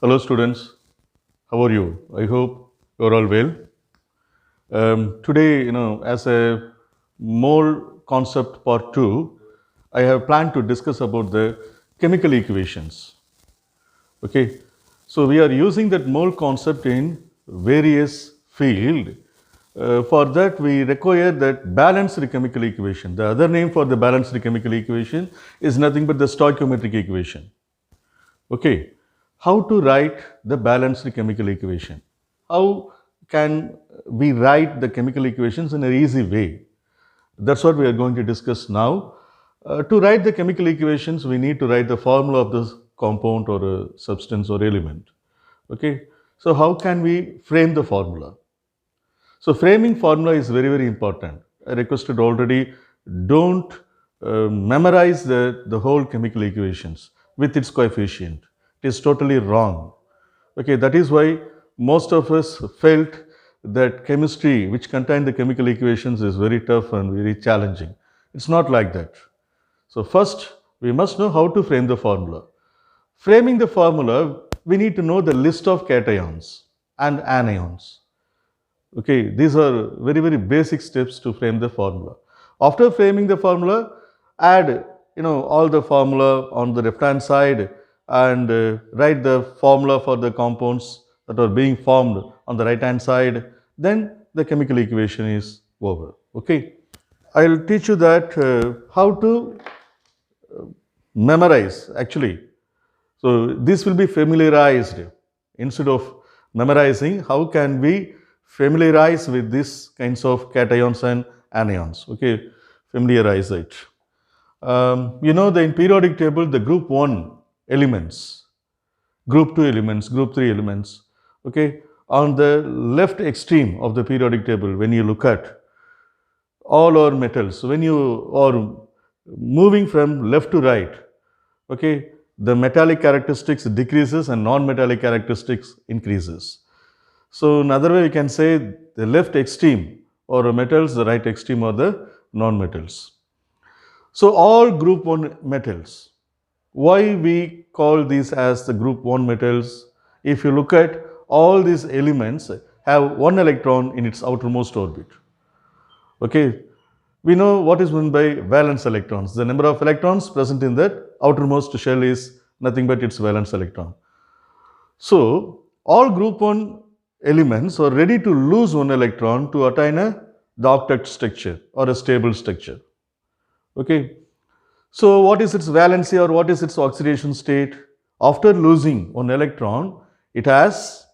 Hello students, how are you? I hope you are all well. Today, as a mole concept part 2, I have planned to discuss about the chemical equations. Okay, so we are using that mole concept in various field. For that, we require that balanced chemical equation. The other name for the balanced chemical equation is nothing but the stoichiometric equation. Okay, how to write the balanced chemical equation? How can we write the chemical equations in an easy way? That's what we are going to discuss now. To write the chemical equations, we need to write the formula of the compound or a substance or element. Okay, so how can we frame the formula? So framing formula is very, very important. I requested already, don't memorize the whole chemical equations with its coefficient. It is totally wrong. Okay, that is why most of us felt that chemistry, which contained the chemical equations, is very tough and very challenging. It's not like that. So first, we must know how to frame the formula. Framing the formula, we need to know the list of cations and anions. Okay, these are very, very basic steps to frame the formula. After framing the formula, add all the formula on the left hand side and write the formula for the compounds that are being formed on the right hand side. Then the chemical equation is over. Okay, I'll teach you that how to memorize actually. So this will be familiarized instead of memorizing. How can we familiarize with these kinds of cations and anions? Okay, familiarize it. In periodic table, the group 1 elements, group 2 elements, group 3 elements. Okay, on the left extreme of the periodic table, when you look at all our metals, when you are moving from left to right, okay, the metallic characteristics decreases and non-metallic characteristics increases. So another way we can say the left extreme or metals, the right extreme are the non-metals. So all group 1 metals, why we call these as the group 1 metals? If you look at all these elements have one electron in its outermost orbit. Okay, we know what is meant by valence electrons. The number of electrons present in that outermost shell is nothing but its valence electron. So all group 1 elements are ready to lose one electron to attain the octet structure or a stable structure. Okay. So what is its valency or what is its oxidation state? After losing one electron, it has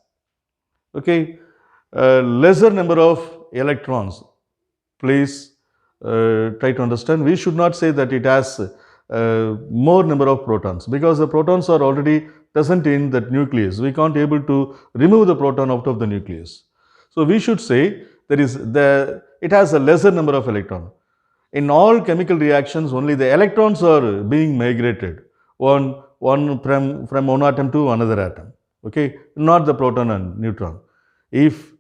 a lesser number of electrons. Please try to understand. We should not say that it has more number of protons, because the protons are already present in that nucleus. We can't able to remove the proton out of the nucleus. So we should say it has a lesser number of electrons. In all chemical reactions, only the electrons are being migrated from one atom to another atom. Okay, not the proton and neutron. If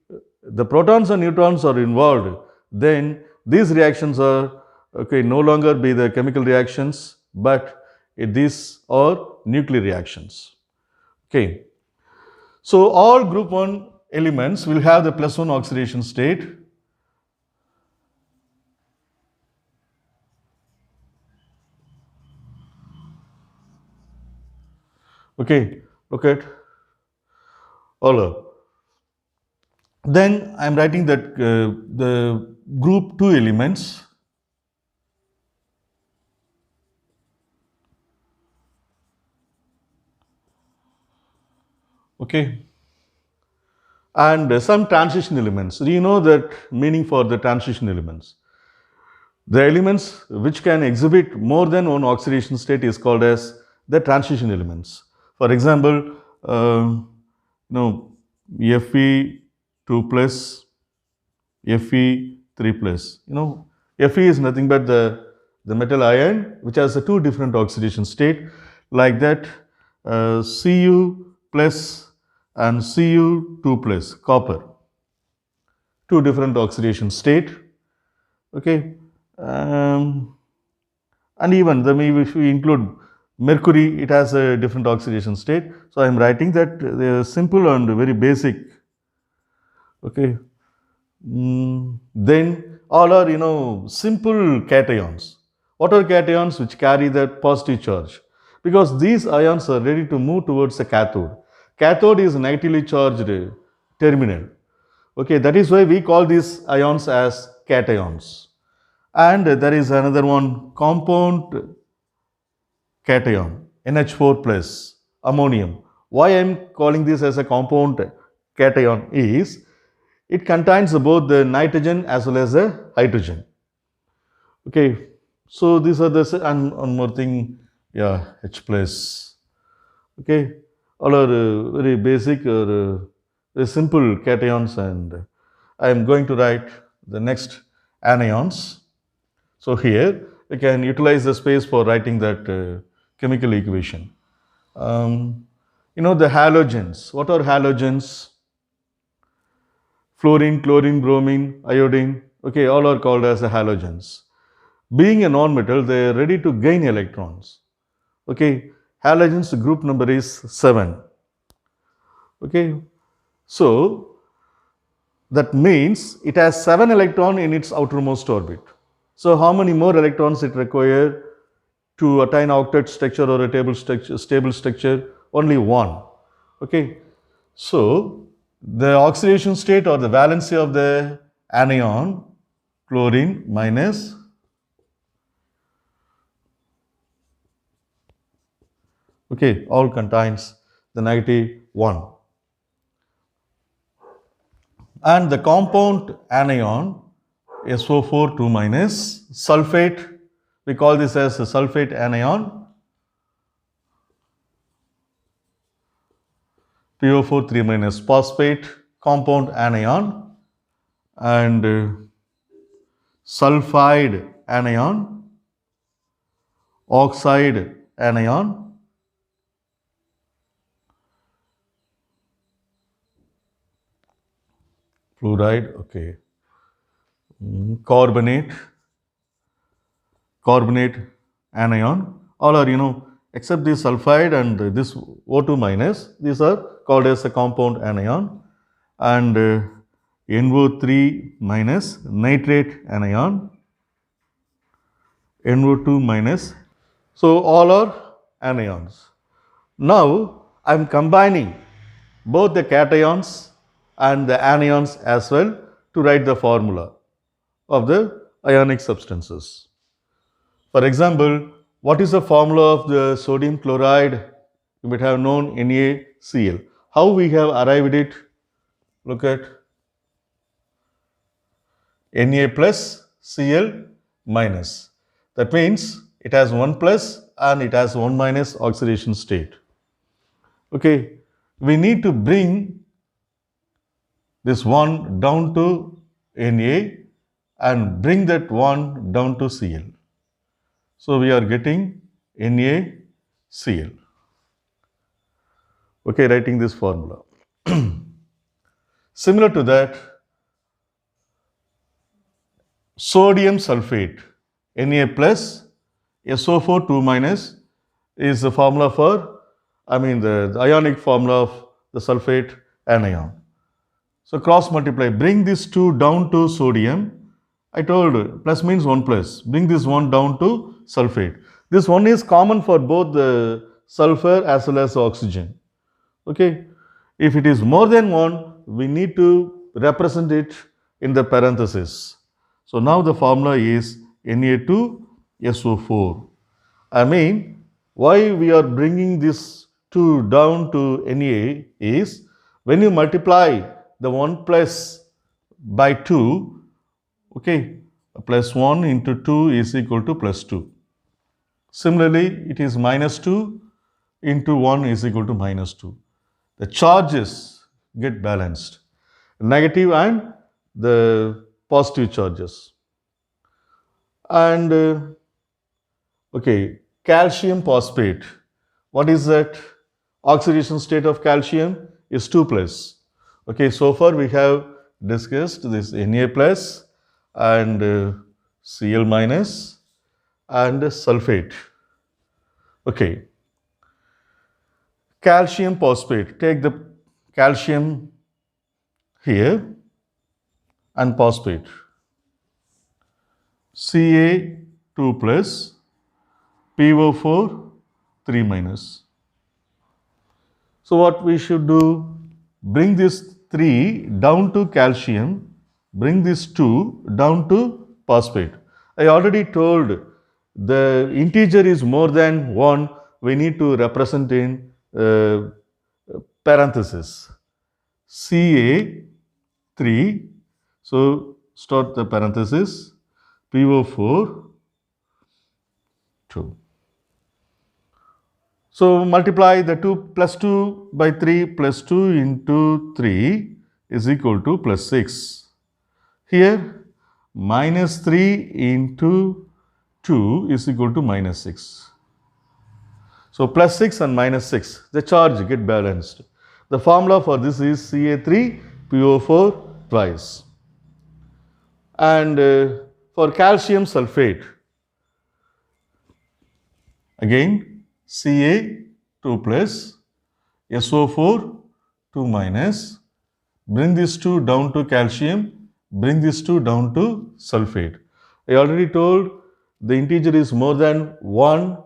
the protons and neutrons are involved, then these reactions are no longer be the chemical reactions, but these are nuclear reactions. Okay, so all group 1 elements will have the +1 oxidation state. Okay, look at all up. Then I am writing that the group 2 elements and some transition elements. Do you know that meaning for the transition elements? The elements which can exhibit more than one oxidation state is called as the transition elements. For example, Fe2 plus, Fe3 plus. Fe is nothing but the metal ion which has a 2 different oxidation state, like that Cu plus and Cu2 plus, copper, 2 different oxidation state. Okay, and even if we include Mercury, it has a different oxidation state. So I am writing that they are simple and very basic. Okay. Then all are, simple cations. What are cations? Which carry that positive charge. Because these ions are ready to move towards the cathode. Cathode is negatively charged terminal. Okay, that is why we call these ions as cations. And there is another one, compound cation, NH4 plus, ammonium. Why I am calling this as a compound cation is, it contains both the nitrogen as well as the hydrogen. Okay, so these are the, and one more thing, yeah, H plus. Okay, all are very basic or very simple cations, and I am going to write the next anions. So here we can utilize the space for writing that chemical equation. The halogens. What are halogens? Fluorine, chlorine, bromine, iodine. Okay, all are called as the halogens. Being a non-metal, they are ready to gain electrons. Okay, halogens group number is 7. Okay, so that means it has 7 electrons in its outermost orbit. So how many more electrons it require to attain octet structure or a stable structure? Only 1. Okay, so the oxidation state or the valency of the anion chlorine minus all contains the -1. And the compound anion SO4 2 minus sulfate, we call this as a sulfate anion, PO4 3 minus phosphate, compound anion, and sulfide anion, oxide anion, fluoride, okay, carbonate anion, all are, except this sulfide and this O2 minus, these are called as a compound anion, and NO3 minus nitrate anion, NO2 minus, so all are anions. Now I am combining both the cations and the anions as well to write the formula of the ionic substances. For example, what is the formula of the sodium chloride? You might have known NaCl. How we have arrived it? Look at Na plus Cl minus. That means it has 1 plus and it has 1 minus oxidation state. Okay, we need to bring this 1 down to Na and bring that 1 down to Cl. So we are getting NaCl. Okay, writing this formula. Similar to that, sodium sulfate, Na plus SO4 2 minus is the formula for, the ionic formula of the sulfate anion. So cross multiply, bring this 2 down to sodium. I told plus means 1 plus. Bring this 1 down to sulfate. This 1 is common for both the sulfur as well as oxygen. Okay. If it is more than 1, we need to represent it in the parenthesis. So now the formula is Na2SO4. Why we are bringing this 2 down to Na is, when you multiply the 1 plus by 2, okay, plus 1 into 2 is equal to plus 2. Similarly, it is minus 2 into 1 is equal to minus 2. The charges get balanced, negative and the positive charges. And calcium phosphate. What is that? Oxidation state of calcium is 2 plus. Okay, so far we have discussed this Na plus and Cl minus and sulfate. Okay, calcium phosphate. Take the calcium here and phosphate. Ca2 plus, PO4 3 minus. So what we should do? Bring this 3 down to calcium, bring this 2 down to phosphate. I already told the integer is more than 1, we need to represent in parenthesis. Ca3, so start the parenthesis, PO4 2. So multiply the 2 plus 2 by 3 plus 2 into 3 is equal to plus 6. Here minus 3 into 2 is equal to minus 6. So plus 6 and minus 6, the charge get balanced. The formula for this is Ca3 PO4 twice. And for calcium sulfate, again Ca2 plus, SO4 2 minus, bring this 2 down to calcium, bring this 2 down to sulfate. I already told the integer is more than 1,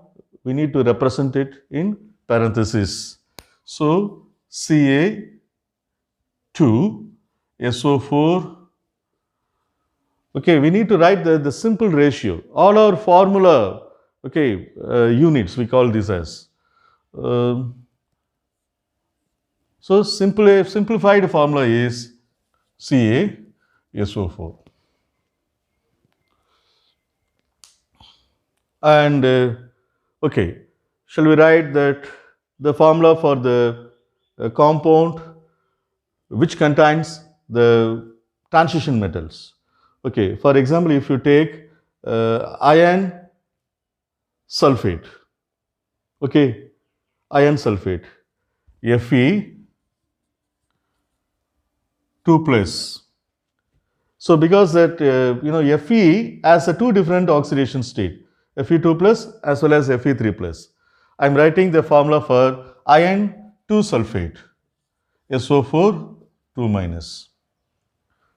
we need to represent it in parenthesis. So Ca2 SO4, okay, we need to write the simple ratio. All our formula, okay, units we call this as. So simplified formula is CaSO4. And okay, shall we write that the formula for the compound which contains the transition metals? Okay, for example, if you take iron sulfate, okay, iron sulfate, Fe 2 plus. So because that Fe has a two different oxidation state, Fe2 plus as well as Fe3 plus. I am writing the formula for iron 2 sulfate, SO4 2 minus.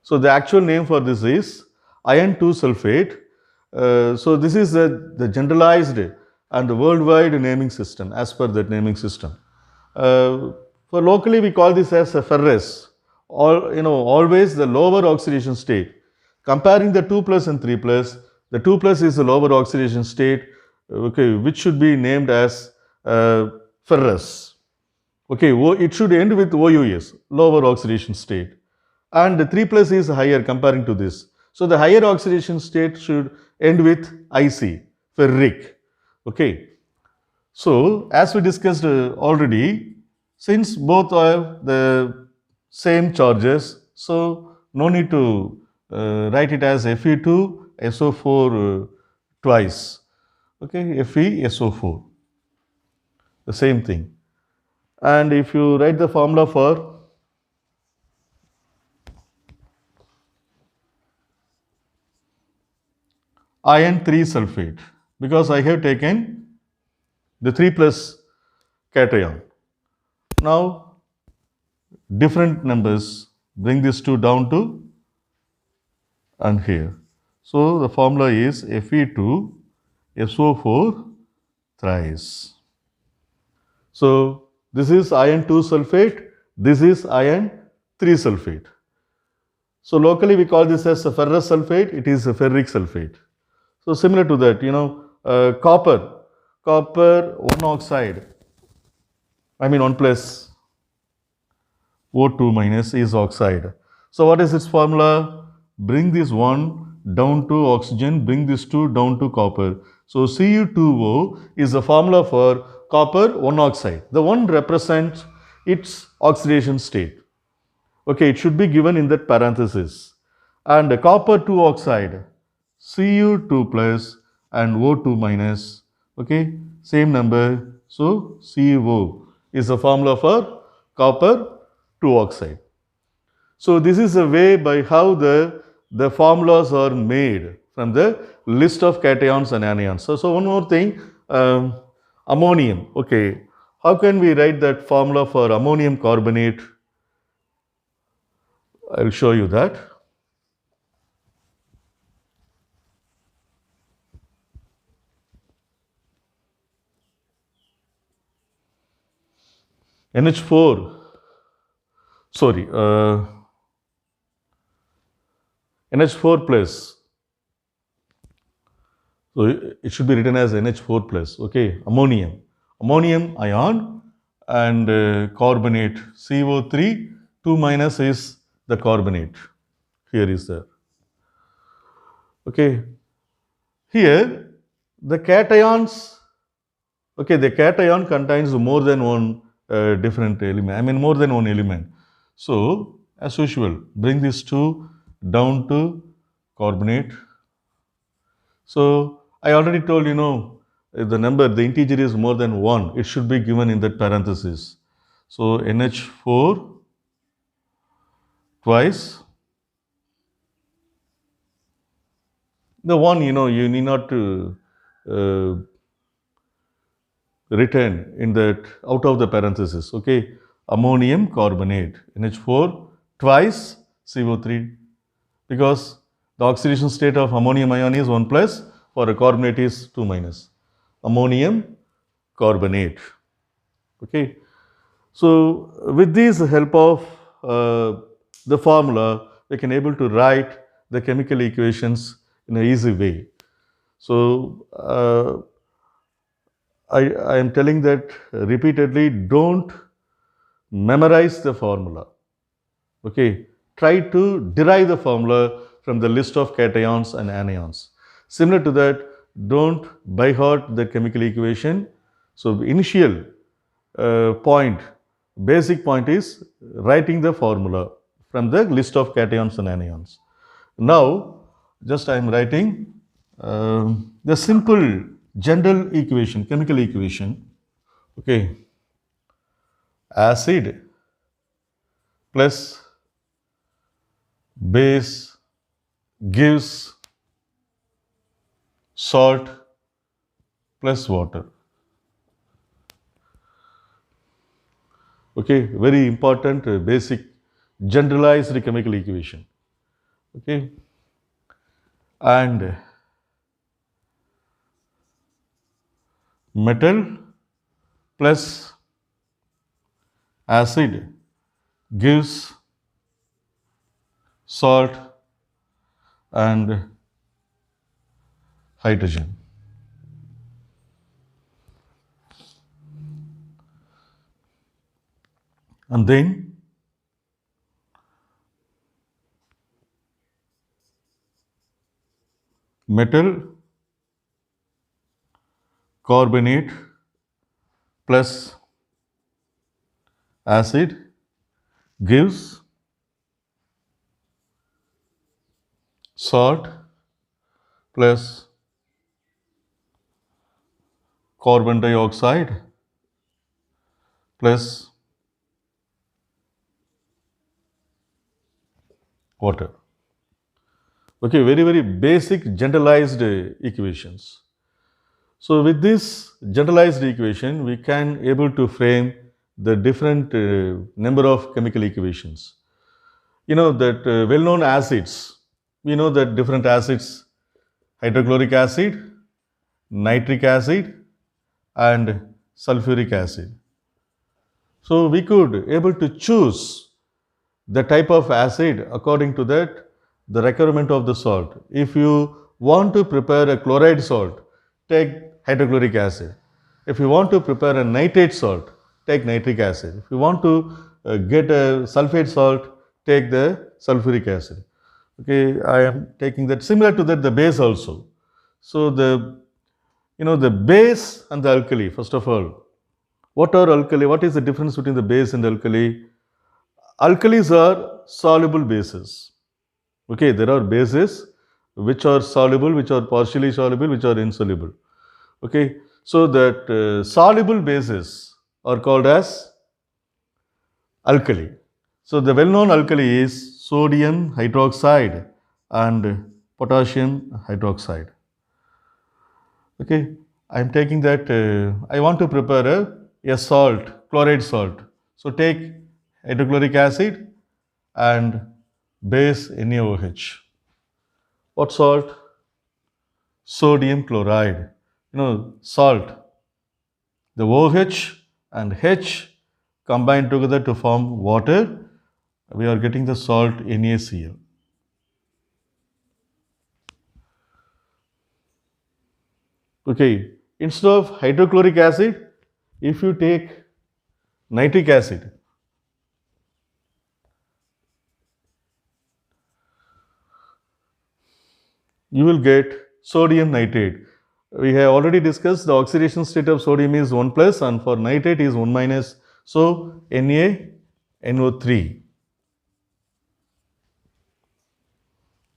So the actual name for this is iron 2 sulfate. So this is the generalized and the worldwide naming system as per that naming system. For locally we call this as a ferrous. Always the lower oxidation state. Comparing the 2 plus and 3 plus, the 2 plus is the lower oxidation state, okay, which should be named as ferrous. Okay, it should end with OUS, lower oxidation state. And the 3 plus is higher comparing to this. So the higher oxidation state should end with IC, ferric. Okay. So as we discussed already, since both have the same charges, so no need to write it as Fe2 SO4 twice. Okay, Fe SO4, the same thing. And if you write the formula for iron 3 sulfate, because I have taken the 3 plus cation. Now different numbers, bring this 2 down to and here. So the formula is Fe2 SO4 thrice. So this is iron 2 sulfate, this is iron 3 sulfate. So locally we call this as a ferrous sulfate, it is a ferric sulfate. So similar to that, copper 1 oxide, 1 plus O2 minus is oxide. So what is its formula? Bring this 1 down to oxygen, bring this 2 down to copper. So Cu2O is the formula for copper 1 oxide. The 1 represents its oxidation state. Okay, it should be given in that parenthesis. And the copper 2 oxide, Cu2 plus and O2 minus, okay, same number. So CO is the formula for copper 2 oxide. So this is a way by how the formulas are made from the list of cations and anions. So one more thing, ammonium. Okay, How can we write that formula for ammonium carbonate? I will show you that. NH4, sorry, NH4 plus. So it should be written as NH4 plus, okay, ammonium. Ammonium ion and carbonate CO3, 2 minus is the carbonate. Here is there. Okay. Here, the cations, okay, the cation contains more than one different element, I mean more than one element. So, as usual, bring these two down to carbonate. So, I already told if the number, the integer is more than 1, it should be given in that parenthesis. So, NH4 twice. The one, you need not to written in that out of the parenthesis, okay, ammonium carbonate, NH4 twice CO3, because the oxidation state of ammonium ion is 1 plus, for a carbonate is 2 minus, ammonium carbonate, okay. So, with this help of the formula, we can able to write the chemical equations in an easy way. So, I am telling that repeatedly, don't memorize the formula, okay. Try to derive the formula from the list of cations and anions. Similar to that, don't by heart the chemical equation. So, initial point, basic point is writing the formula from the list of cations and anions. Now, just I am writing the simple general equation, chemical equation, okay, acid plus base gives salt plus water. Okay, very important basic generalized chemical equation. Okay, and metal plus acid gives salt and hydrogen. And then metal carbonate plus acid gives salt plus carbon dioxide plus water. Okay, very, very basic generalized equations. So, with this generalized equation, we can able to frame the different number of chemical equations. You know that well-known acids, we know that different acids, hydrochloric acid, nitric acid and sulfuric acid. So, we could able to choose the type of acid according to that the requirement of the salt. If you want to prepare a chloride salt, take hydrochloric acid. If you want to prepare a nitrate salt, take nitric acid. If you want to get a sulfate salt, take the sulfuric acid. Okay, I am taking that. Similar to that, the base also. So, the base and the alkali, first of all, what are alkali? What is the difference between the base and alkali? Alkalis are soluble bases. Okay, there are bases which are soluble, which are partially soluble, which are insoluble. Okay, so that soluble bases are called as alkali. So, the well-known alkali is sodium hydroxide and potassium hydroxide. Okay, I am taking that I want to prepare a a salt, chloride salt. So take hydrochloric acid and base NaOH. What salt? Sodium chloride. Salt. The OH and H combine together to form water. We are getting the salt NaCl. Okay, instead of hydrochloric acid, if you take nitric acid, you will get sodium nitrate. We have already discussed the oxidation state of sodium is 1 plus and for nitrate is 1 minus. So, NaNO3.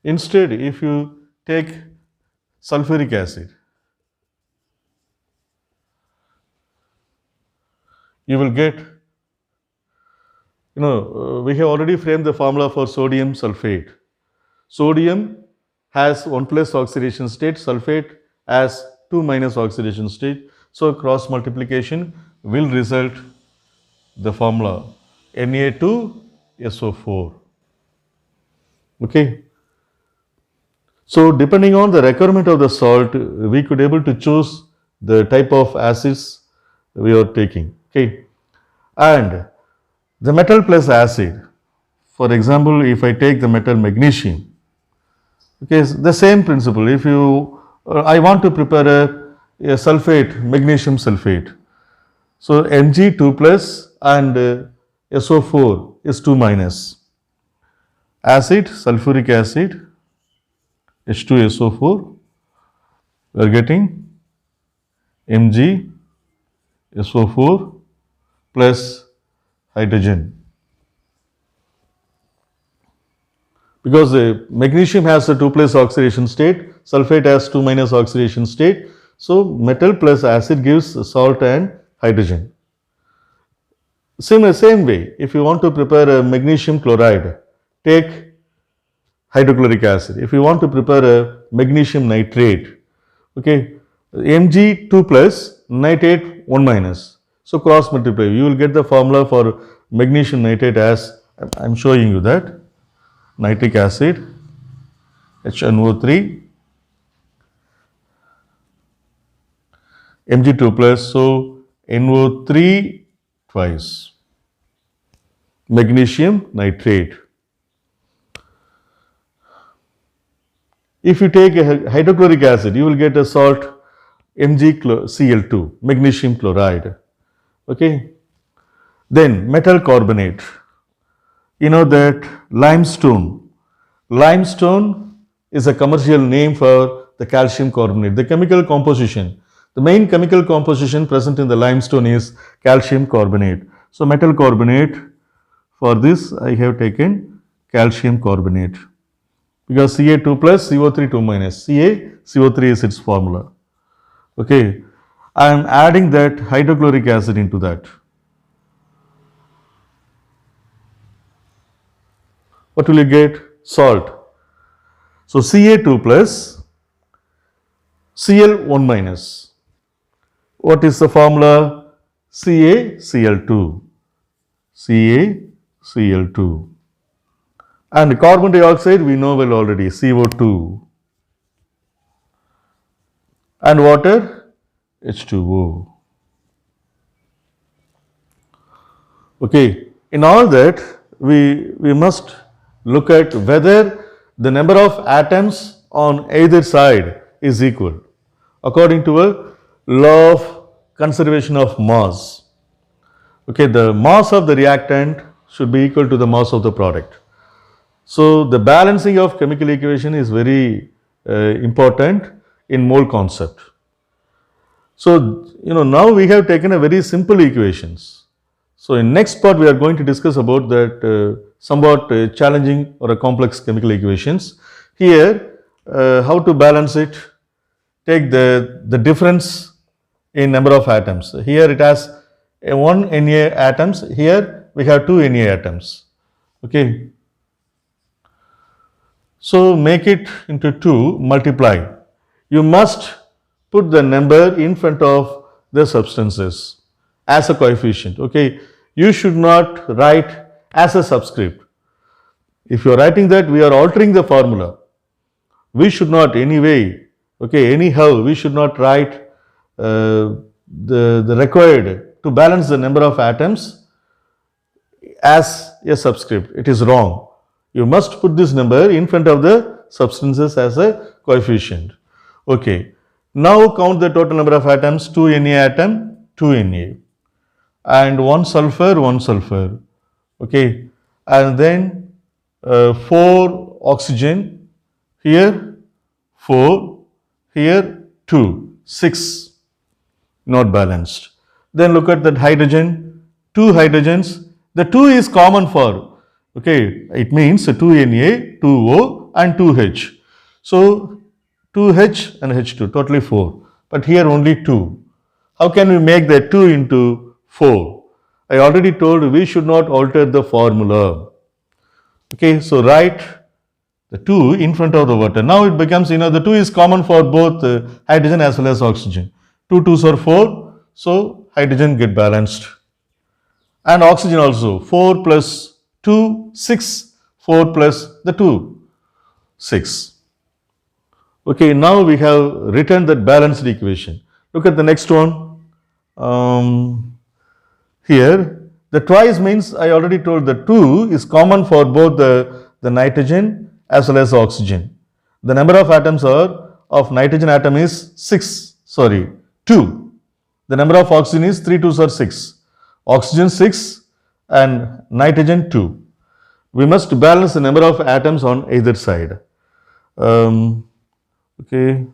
Instead, if you take sulfuric acid, you will get, we have already framed the formula for sodium sulfate. Sodium has 1 plus oxidation state, sulfate has 2 minus oxidation state. So, cross multiplication will result the formula Na2SO4. Okay. So, depending on the requirement of the salt, we could able to choose the type of acids we are taking. Okay. And the metal plus acid, for example, if I take the metal magnesium, okay, the same principle. If you, I want to prepare a sulfate, magnesium sulfate. So, Mg2 plus and SO4 is 2 minus. Acid, sulfuric acid, H2SO4, we are getting MgSO4 plus hydrogen. Because the magnesium has a 2 plus oxidation state, sulfate has 2 minus oxidation state. So, metal plus acid gives salt and hydrogen. Same way, if you want to prepare a magnesium chloride, take hydrochloric acid. If you want to prepare a magnesium nitrate, okay, Mg2 plus, nitrate 1 minus. So, cross multiply, you will get the formula for magnesium nitrate as I am showing you that. Nitric acid, HNO3, Mg2 plus, so NO3 twice, magnesium nitrate. If you take a hydrochloric acid, you will get a salt MgCl2, magnesium chloride. Okay. Then metal carbonate. You know that limestone is a commercial name for the calcium carbonate. The chemical composition, the main chemical composition present in the limestone is calcium carbonate. So, metal carbonate, for this I have taken calcium carbonate because Ca2 plus CO3 2 minus, CO3 is its formula. Okay, I am adding that hydrochloric acid into that. What will you get? Salt. So, Ca2 plus, Cl1 minus. What is the formula? CaCl2. CaCl2. And carbon dioxide we know well already, CO2. And water, H2O. Okay, in all that we must look at whether the number of atoms on either side is equal according to a law of conservation of mass. Okay, the mass of the reactant should be equal to the mass of the product. So, the balancing of chemical equation is very important in mole concept. So, now we have taken a very simple equations. So, in next part we are going to discuss about that somewhat challenging or a complex chemical equations. Here, how to balance it, take the difference in number of atoms. Here it has 1 Na atoms, here we have 2 Na atoms. Okay. So, make it into 2, multiply. You must put the number in front of the substances as a coefficient. Okay, you should not write as a subscript. If you are writing that, we are altering the formula. We should not anyway, okay, anyhow, we should not write the required to balance the number of atoms as a subscript. It is wrong. You must put this number in front of the substances as a coefficient. Okay. Now count the total number of atoms. 2 Na atom, 2 Na. And 1 sulfur, 1 sulfur. Okay. And then 4 oxygen. Here 4. Here 2. 6. Not balanced. Then look at that hydrogen. 2 hydrogens. The 2 is common for, okay, it means 2 Na, 2 O and 2 H. So 2 H and H2, totally 4. But here only 2. How can we make that 2 into 4? I already told we should not alter the formula. Okay, so write the 2 in front of the water. Now it becomes, the 2 is common for both hydrogen as well as oxygen. 2 2s are 4, so hydrogen get balanced. And oxygen also, 4 plus 2, 6, 4 plus the 2, 6. Okay, now we have written that balanced equation. Look at the next one. Here, the twice means I already told the 2 is common for both the nitrogen as well as oxygen. The number of atoms of nitrogen atom is 2. The number of oxygen is 3 2s are 6. Oxygen 6 and nitrogen 2. We must balance the number of atoms on either side. Okay,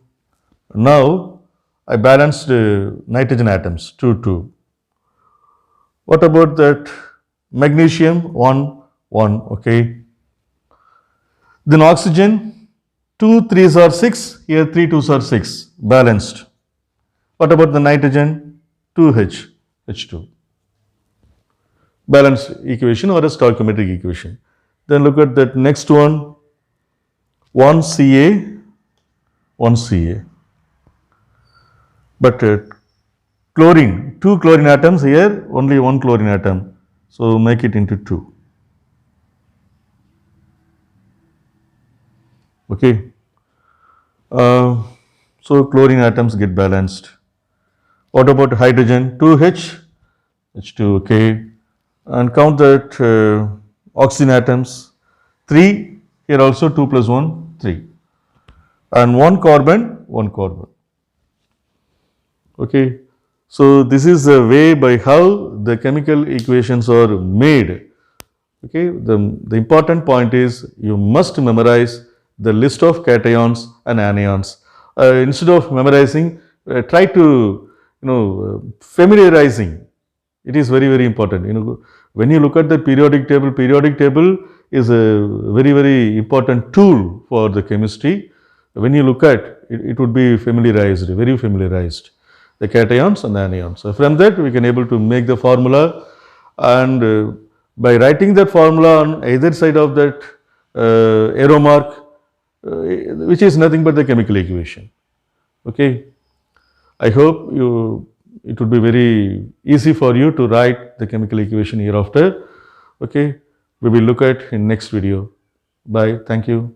now I balanced nitrogen atoms 2 2. What about that magnesium 1 1? Okay. Then oxygen 2 3s are 6. Here 3 2s are 6. Balanced. What about the nitrogen 2H H2? Balanced equation or a stoichiometric equation. Then look at that next one. 1 Ca, 1 Ca. But chlorine, 2 chlorine atoms, here only 1 chlorine atom. So make it into 2. Okay. So chlorine atoms get balanced. What about hydrogen? 2H, H2, okay. And count that oxygen atoms. 3, here also 2 plus 1, 3. And 1 carbon, 1 carbon. Okay. So this is the way by how the chemical equations are made. Okay. The important point is you must memorize the list of cations and anions. Instead of memorizing, try to familiarizing. It is very, very important. When you look at the periodic table is a very, very important tool for the chemistry. When you look at it would be familiarized, very familiarized, the cations and the anions. So from that we can able to make the formula, and by writing that formula on either side of that arrow mark, which is nothing but the chemical equation. Okay. I hope it would be very easy for you to write the chemical equation hereafter. Okay. We will look at in next video. Bye. Thank you.